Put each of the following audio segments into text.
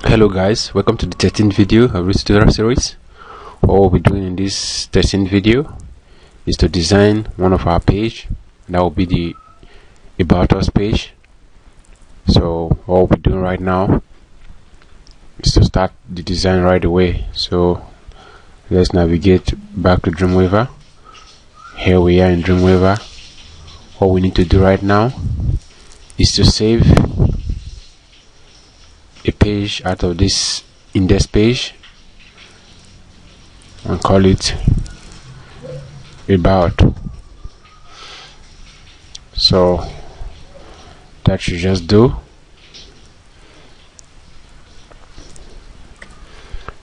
Hello guys, welcome to the 13th video of this tutorial series. What we'll be doing in this 13th video is to design one of our page. That will be the About Us page. So what we'll be doing right now is to start the design right away. So let's navigate back to Dreamweaver. Here we are in Dreamweaver. What we need to do right now is to save a page out of this index page and call it About. So that should just do.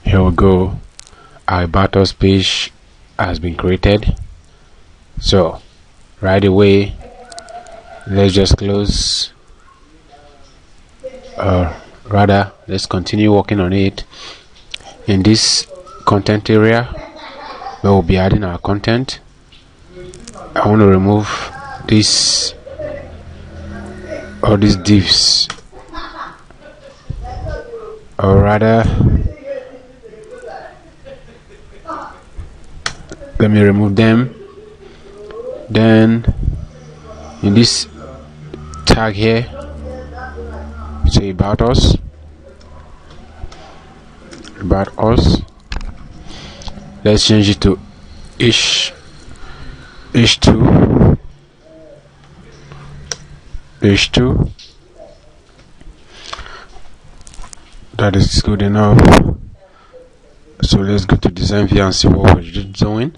Here we go. Our About Us page has been created. So right away, let's just close, rather let's continue working on it. In this content area where we'll be adding our content, I want to remove this, all these divs, or rather let me remove them. Then in this tag here, say About Us, let's change it to h2. That is good enough. So let's go to design view and see what we're doing.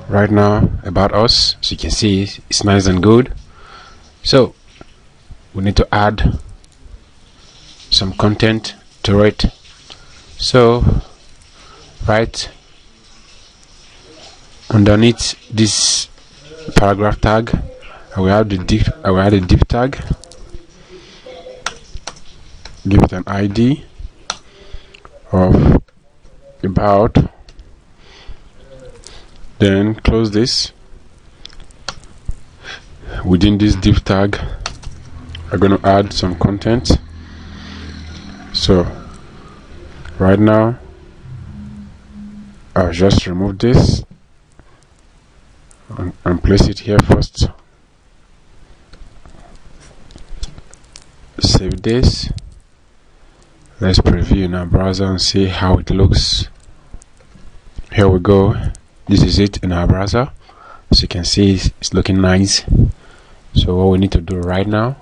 Right now, About Us, as you can see, it's nice and good. So we need to add some content to it. So right underneath this paragraph tag, I will add a div tag. Give it an ID of About. Then close this. Within this div tag, I'm going to add some content. So right now, I'll just remove this and place it here first. Save this. Let's preview in our browser and see how it looks. Here we go. This is it in our browser. As you can see, it's looking nice. So what we need to do right now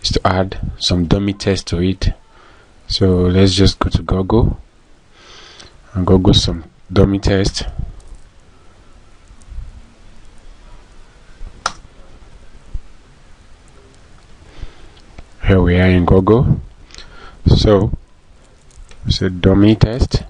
is to add some dummy text to it. So let's just go to Google and Google some dummy text. Here we are in Google. So it's a dummy text.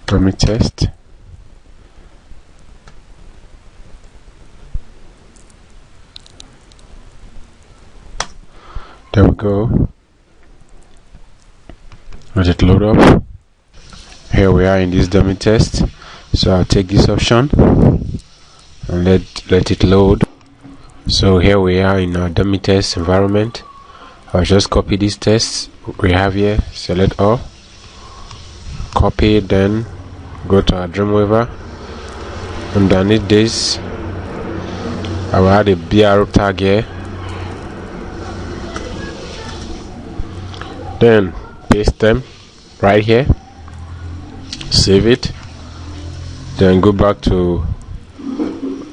Dummy text. There we go. Let it load up. Here we are in this dummy test. So I'll take this option and let it load. So here we are in our dummy test environment. I'll just copy these tests we have here, select all, copy, then go to our Dreamweaver. Underneath this, I will add a BR tag here. Then paste them right here, save it, then go back to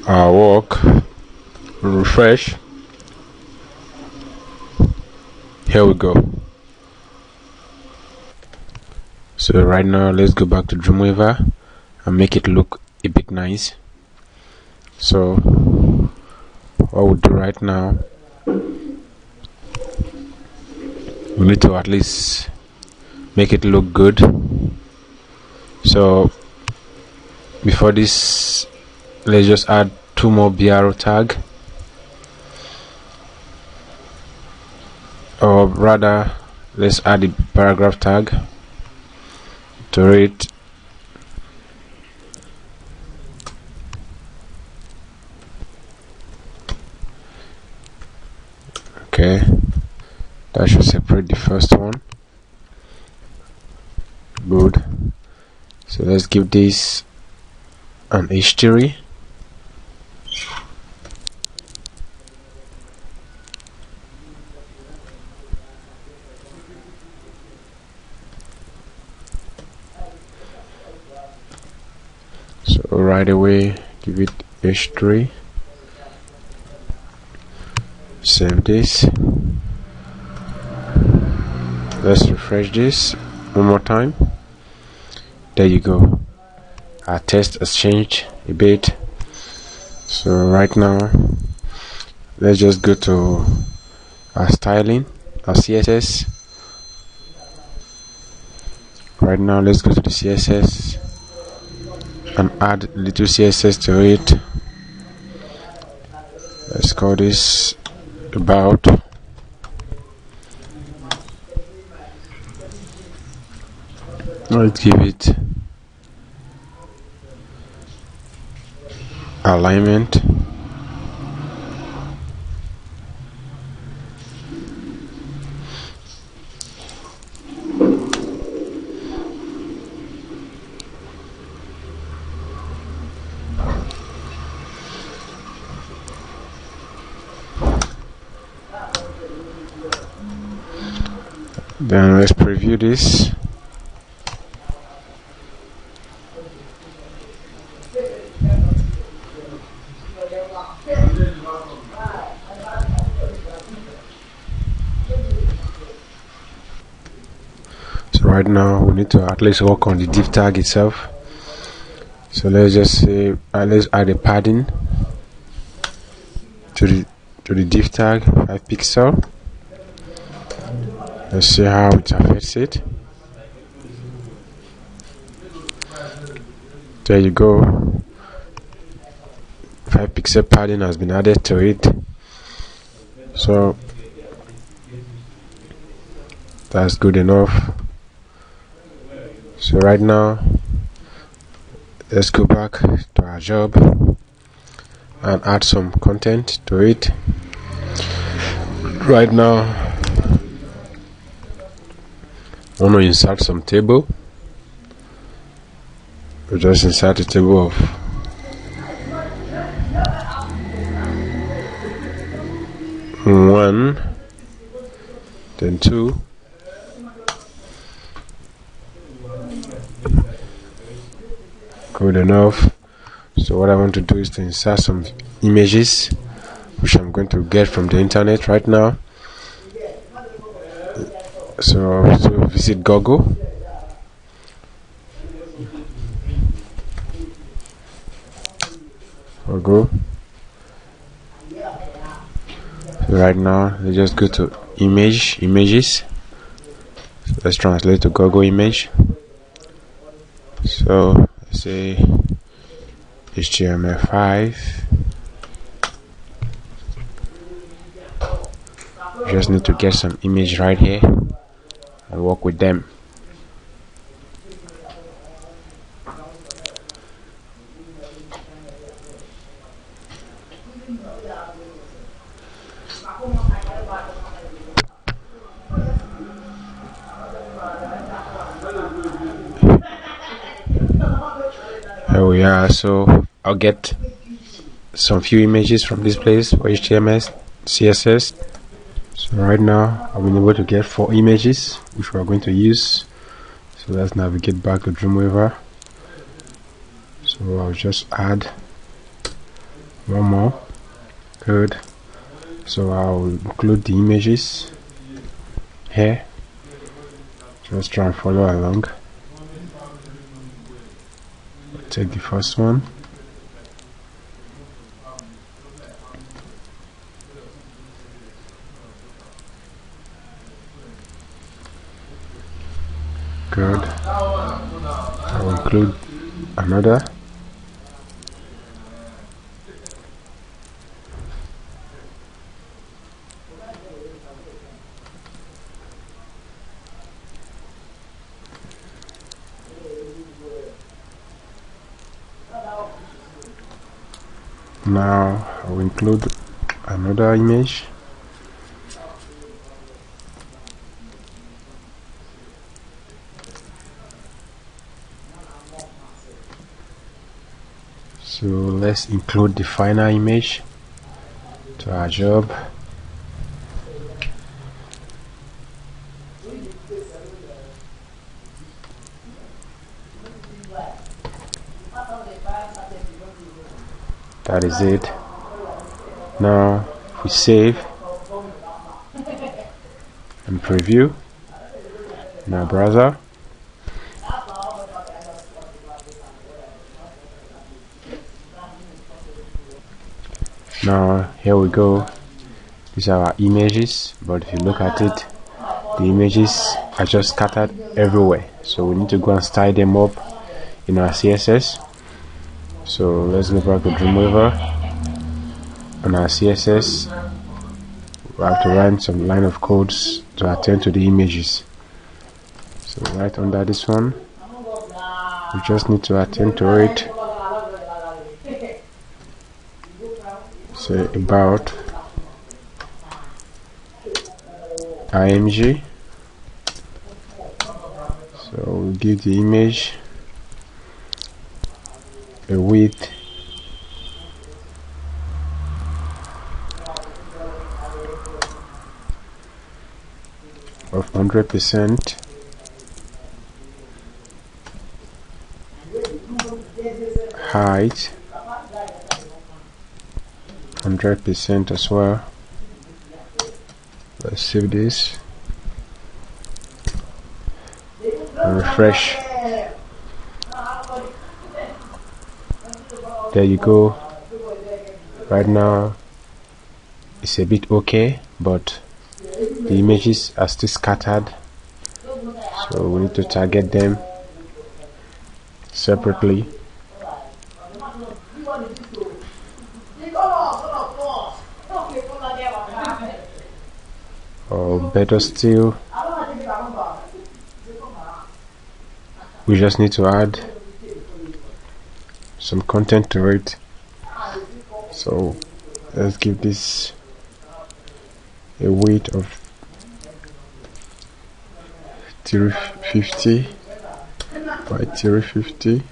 our work, refresh. Here we go. So right now, let's go back to Dreamweaver and make it look a bit nice. So what we'll do right now, we need to at least make it look good. So before this, let's just add 2 more BR tag. or rather let's add the paragraph tag to it. Okay, that should separate the first one. Good. So let's give this an h3. So right away give it h3. Save this. Let's refresh this one more time. There you go. Our text has changed a bit. So right now let's just go to our styling, our CSS. Right now let's go to the CSS and add little CSS to it. Let's call this about. Let's give it alignment. Then let's preview this. So right now we need to at least work on the div tag itself. So let's just say let's add a padding to the div tag, 5 pixel. Let's see how it affects it. There you go. 5 pixel padding has been added to it. So that's good enough. So right now let's go back to our job and add some content to it. Right now I want to insert some table. We'll just insert a table of one, then two, good enough. So what I want to do is to insert some images which I'm going to get from the internet right now. So visit Google. So right now let's just go to images. So let's translate to Google image. So let's say HTML5. You just need to get some image right here and work with them. Here we are. So I'll get some few images from this place for HTML, CSS. So right now I've been able to get 4 images which we are going to use. So let's navigate back to Dreamweaver. So I'll just add one more. Good. So I'll include the images here. Just try and follow along. Take the first one. Good. I'll include another. Now I will include another image. So let's include the final image to our job. That is it. Now if we save and preview in our browser, now here we go. These are our images, but if you look at it, the images are just scattered everywhere, so we need to go and style them up in our CSS. So let's go back to Dreamweaver. On our CSS, we have to write some line of codes to attend to the images. So right under this one, we just need to attend to it. Say about img. So we'll give the image a width of 100%, height 100% as well. Let's save this and refresh. There you go. Right now it's a bit okay, but the images are still scattered, so we need to target them separately. Or better still, we just need to add some content to it. So let's give this a weight of 350 by 350.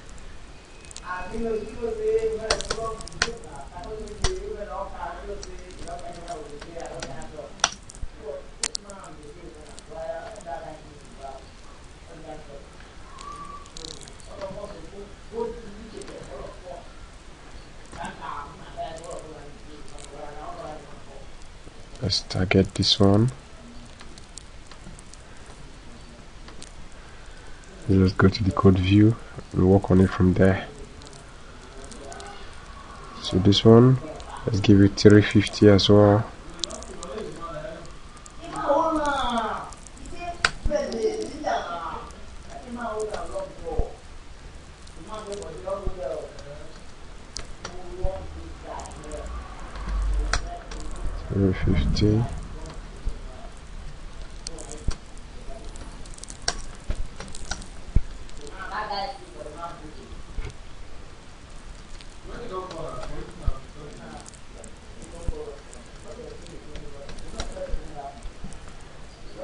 Let's target this one. Let's go to the code view and work on it from there. So this one, let's give it 350 as well. $350.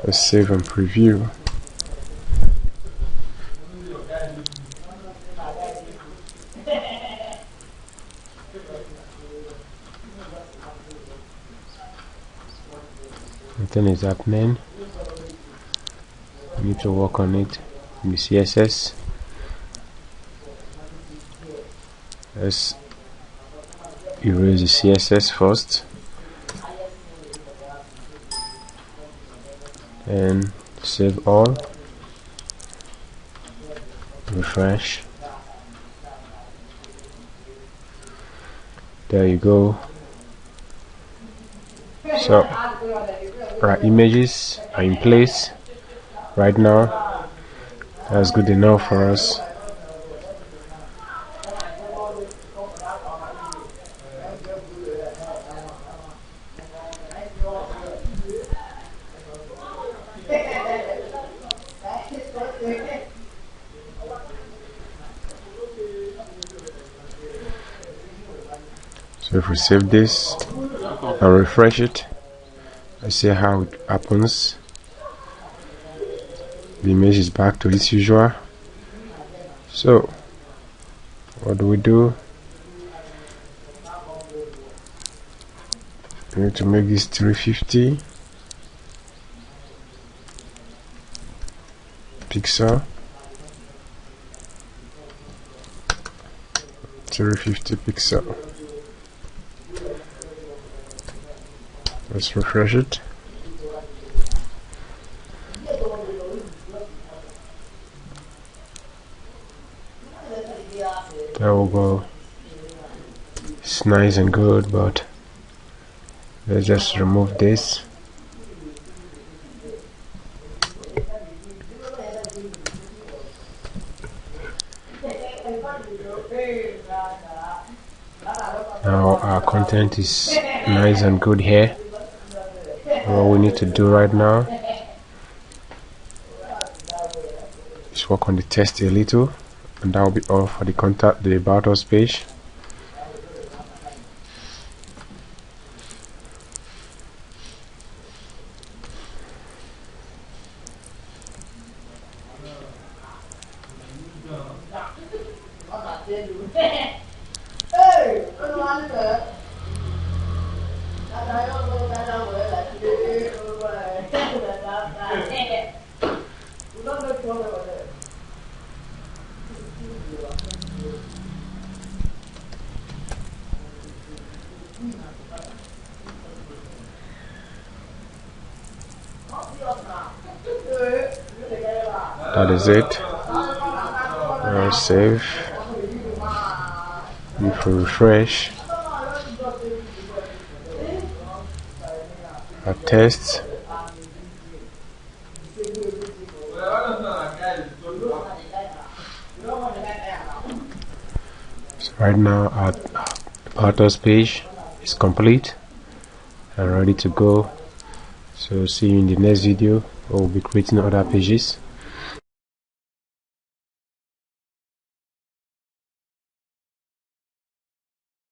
Let's save and preview. Nothing is happening. We need to work on it in the CSS. Let's erase the CSS first and save all, refresh. There you go. So our images are in place right now. That's good enough for us. So if we save this and refresh it, I see how it happens. The image is back to its usual. So what do? We need to make this 350 pixel. 350 pixel. Let's refresh it. There we go. It's nice and good, but let's just remove this. Now our content is nice and good here. What we need to do right now is work on the text a little, and that will be all for the About Us page. That is it. I'll save. If we refresh our test, so right now our About Us page is complete and ready to go. So see you in the next video. We'll be creating other pages.